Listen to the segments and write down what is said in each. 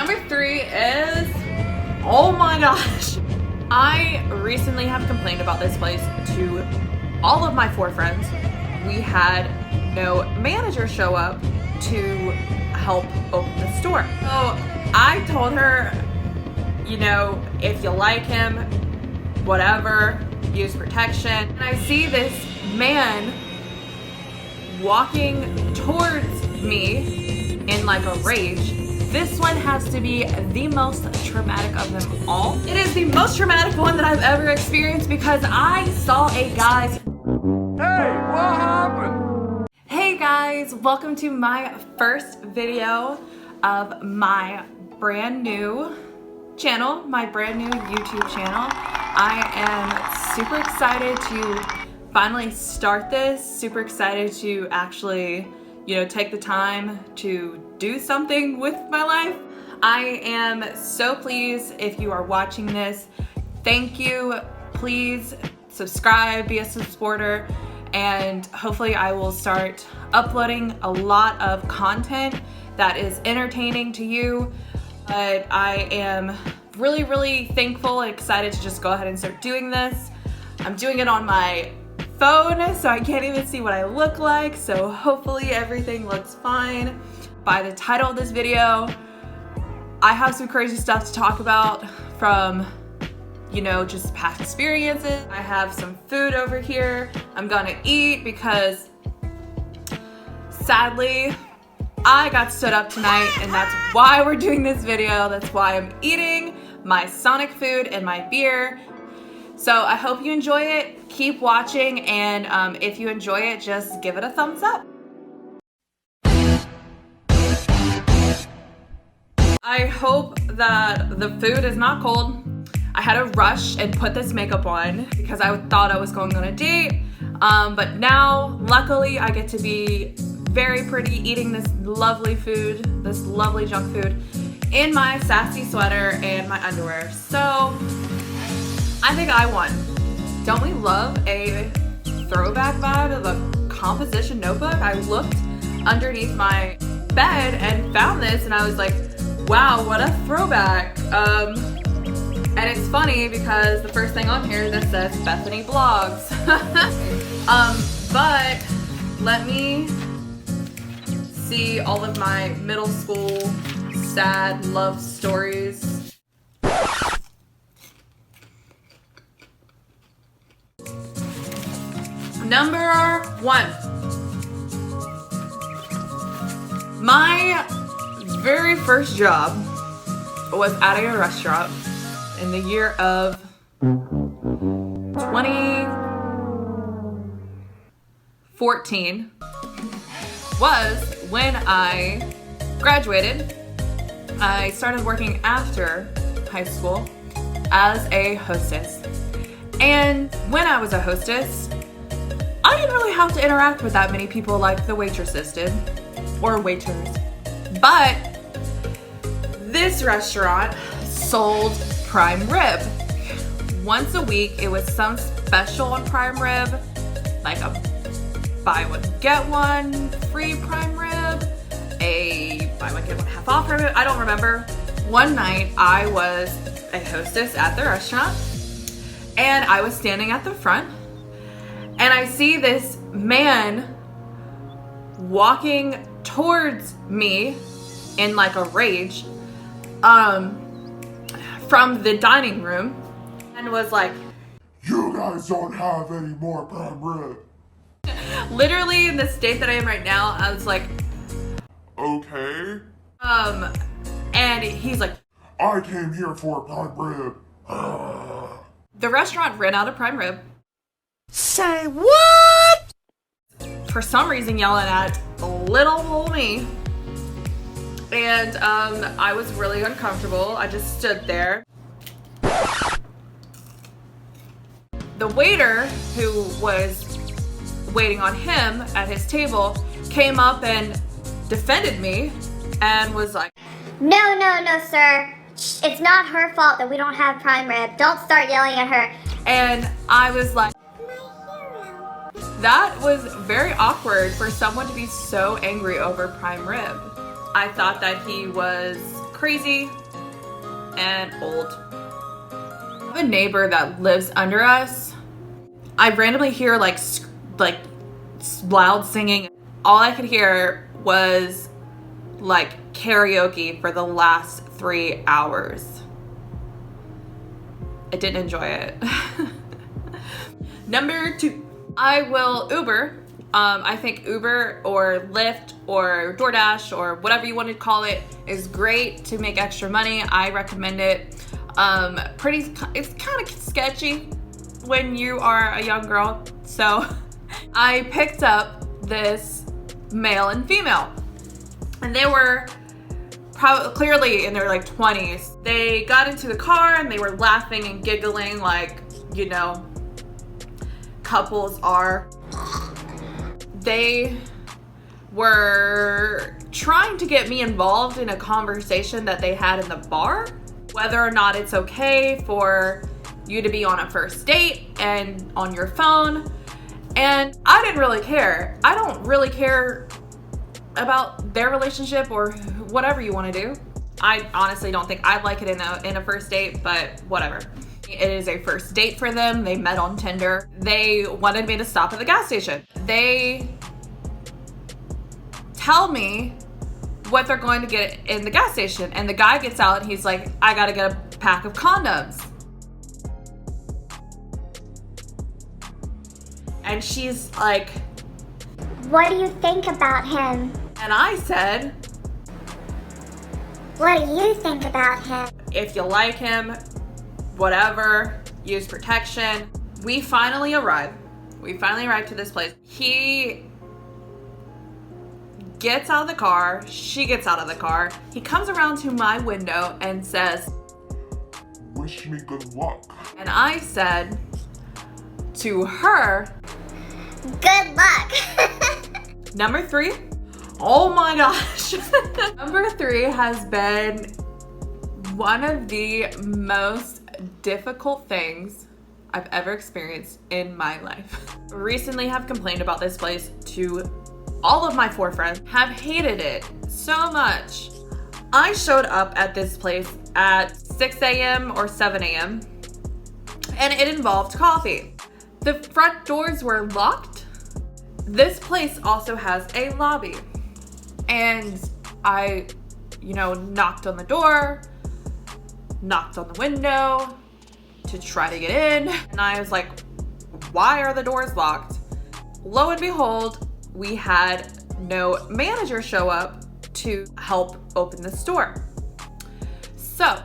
Number 3 is, oh my gosh. I recently have complained about this place to all of my 4 friends. We had no manager show up to help open the store. So I told her, you know, if you like him, whatever, use protection. And I see this man walking towards me in like a rage. This one has to be the most traumatic of them all. It is the most traumatic one that I've ever experienced because I saw a guy's... Hey, what happened? Hey guys, welcome to my first video of my brand new channel, my brand new YouTube channel. I am super excited to finally start this, super excited to actually, you know, take the time to do something with my life. I am so pleased if you are watching this. Thank you. Please subscribe, be a supporter, and hopefully I will start uploading a lot of content that is entertaining to you. But I am really thankful and excited to just go ahead and start doing this. I'm doing it on my phone, so I can't even see what I look like, so hopefully everything looks fine. By the title of this video, I have some crazy stuff to talk about from, you know, just past experiences. I have some food over here I'm gonna eat because sadly I got stood up tonight, and that's why we're doing this video. That's why I'm eating my Sonic food and my beer. So I hope you enjoy it. Keep watching, and if you enjoy it, just give it a thumbs up. I hope that the food is not cold. I had to rush and put this makeup on because I thought I was going on a date, but now luckily I get to be very pretty eating this lovely food, this lovely junk food, in my sassy sweater and my underwear. So I think I won. Don't we love a throwback vibe of a composition notebook? I looked underneath my bed and found this, and I was like, wow, what a throwback. And it's funny because the first thing on here that says Bethany Blogs. But let me see all of my middle school sad love stories. Number 1. My very first job was at a restaurant in the year of 2014. Was when I graduated. I started working after high school as a hostess. And when I was a hostess, I didn't really have to interact with that many people like the waitresses did, or waiters. But this restaurant sold prime rib. Once a week, it was some special on prime rib, like a buy one get one free prime rib, a buy one get one half off prime rib. I don't remember. One night I was a hostess at the restaurant, and I was standing at the front, and I see this man walking towards me in like a rage from the dining room, and was like, You guys don't have any more prime rib. literally in the state that I am right now, I was like, Okay. and he's like, I came here for prime rib. the restaurant ran out of prime rib. Say what? For some reason yelling at little old me. And I was really uncomfortable. I just stood there. The waiter who was waiting on him at his table came up and defended me and was like, No, sir. It's not her fault that we don't have prime rib. Don't start yelling at her. and I was like, that was very awkward for someone to be so angry over prime rib. I thought that he was crazy and old. I have a neighbor that lives under us. I randomly hear like loud singing. All I could hear was like karaoke for the last 3 hours. I didn't enjoy it. Number 2, I will Uber. I think Uber or Lyft or DoorDash or whatever you want to call it is great to make extra money. I recommend it. It's kind of sketchy when you are a young girl. So I picked up this male and female, and they were probably clearly in their like 20s. They got into the car and they were laughing and giggling like, you know, couples are. They were trying to get me involved in a conversation that they had in the bar, whether or not it's okay for you to be on a first date and on your phone. And I didn't really care. I don't really care about their relationship or whatever you want to do. I honestly don't think I'd like it in a first date, but whatever. It is a first date for them. They met on Tinder. They wanted me to stop at the gas station. They tell me what they're going to get in the gas station, and the guy gets out and he's like, I gotta get a pack of condoms. And she's like, What do you think about him? and I said, What do you think about him? if you like him, whatever, use protection. We finally arrived to this place. He gets out of the car, she gets out of the car. He comes around to my window and says, Wish me good luck. and I said to her, Good luck. number 3, oh my gosh. Number 3 has been one of the most difficult things I've ever experienced in my life. Recently have complained about this place to all of my 4 friends, have hated it so much. I showed up at this place at 6 a.m. or 7 a.m. and it involved coffee. The front doors were locked. This place also has a lobby. And I, knocked on the door, knocked on the window to try to get in. And I was like, why are the doors locked? Lo and behold, we had no manager show up to help open the store. So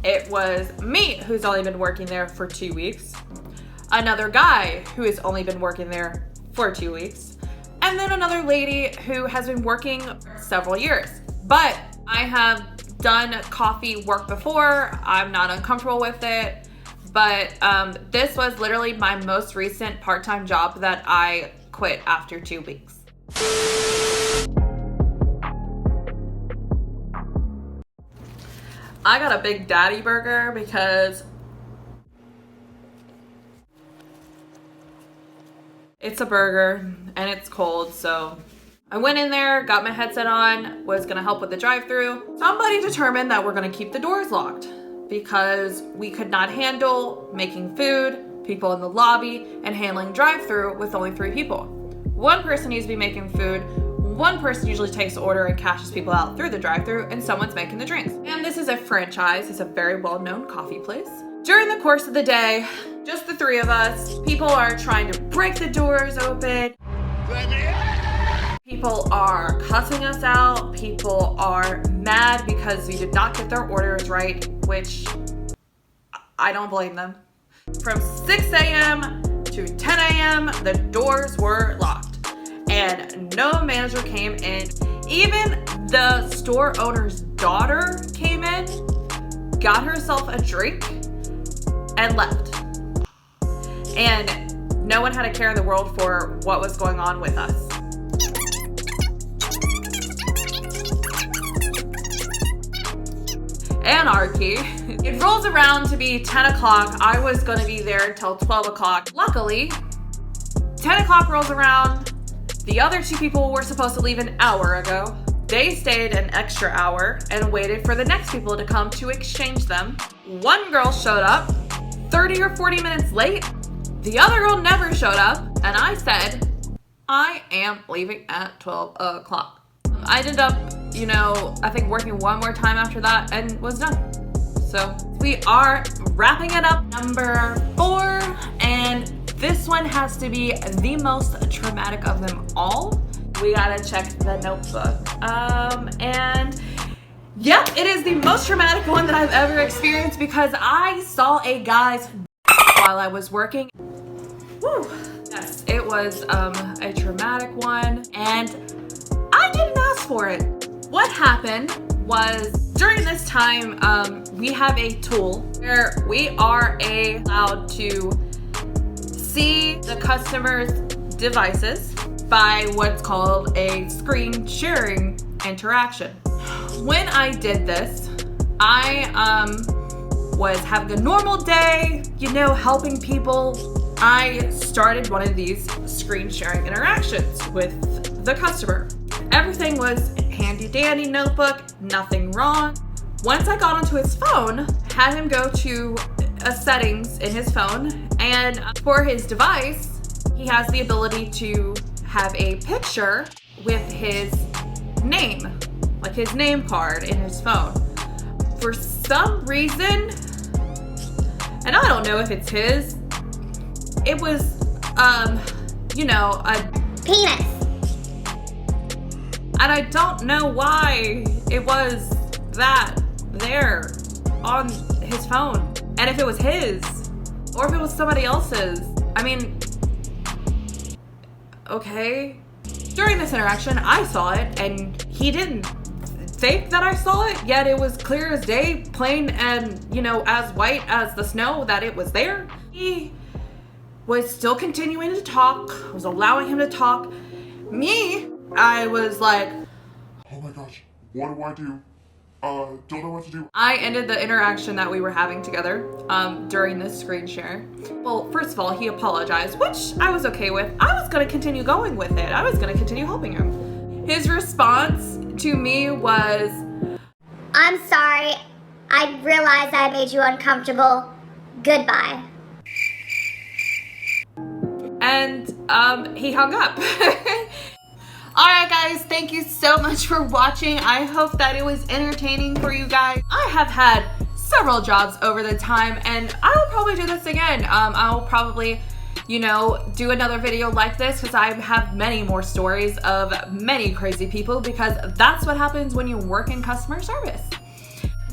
it was me who's only been working there for 2 weeks, another guy who has only been working there for 2 weeks, and then another lady who has been working several years. But I have done coffee work before. I'm not uncomfortable with it, but this was literally my most recent part-time job that I quit after 2 weeks. I got a Big Daddy burger because it's a burger and it's cold, so I went in there, got my headset on, was gonna help with the drive-thru. Somebody determined that we're gonna keep the doors locked because we could not handle making food, people in the lobby, and handling drive-thru with only 3 people. One person needs to be making food, one person usually takes the order and cashes people out through the drive-thru, and someone's making the drinks. And this is a franchise, it's a very well-known coffee place. During the course of the day, just the 3 of us, people are trying to break the doors open. People are cussing us out. People are mad because we did not get their orders right, which I don't blame them. From 6 a.m. to 10 a.m., the doors were locked and no manager came in. Even the store owner's daughter came in, got herself a drink, and left. And no one had a care in the world for what was going on with us. Anarchy. It rolls around to be 10 o'clock. I was gonna be there until 12 o'clock. Luckily, 10 o'clock rolls around. The other 2 people were supposed to leave an hour ago. They stayed an extra hour and waited for the next people to come to exchange them. One girl showed up 30 or 40 minutes late. The other girl never showed up, and I said, I am leaving at 12 o'clock. I ended up, I think working one more time after that and was done. So we are wrapping it up. Number 4, and this one has to be the most traumatic of them all. We gotta check the notebook. And yep, it is the most traumatic one that I've ever experienced because I saw a guy's while I was working. Woo. Yes, it was a traumatic one, and I didn't ask for it. What happened was during this time, we have a tool where we are allowed to see the customer's devices by what's called a screen sharing interaction. When I did this, I was having a normal day, helping people. I started one of these screen sharing interactions with the customer. Everything was handy dandy notebook, nothing wrong. Once I got onto his phone, had him go to a settings in his phone, and for his device, he has the ability to have a picture with his name, like his name card in his phone. For some reason, and I don't know if it's his, it was, a penis. And I don't know why it was that there on his phone. And if it was his, or if it was somebody else's. I mean, okay. During this interaction, I saw it, and he didn't think that I saw it, yet it was clear as day, plain and, as white as the snow that it was there. He was still continuing to talk, was allowing him to talk. Me, I was like, Oh my gosh, what do? Don't know what to do. I ended the interaction that we were having together during this screen share. Well, first of all, he apologized, which I was okay with. I was gonna continue going with it. I was gonna continue helping him. His response to me was, I'm sorry. I realized I made you uncomfortable. Goodbye. And he hung up. Alright guys, thank you so much for watching. I hope that it was entertaining for you guys. I have had several jobs over the time, and I will probably do this again. I will probably, do another video like this because I have many more stories of many crazy people, because that's what happens when you work in customer service.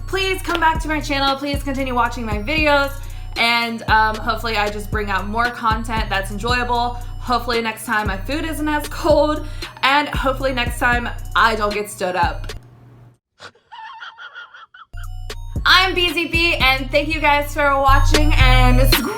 Please come back to my channel. Please continue watching my videos. And hopefully I just bring out more content that's enjoyable. Hopefully next time my food isn't as cold, and hopefully next time I don't get stood up. I'm BZB, and thank you guys for watching, and screw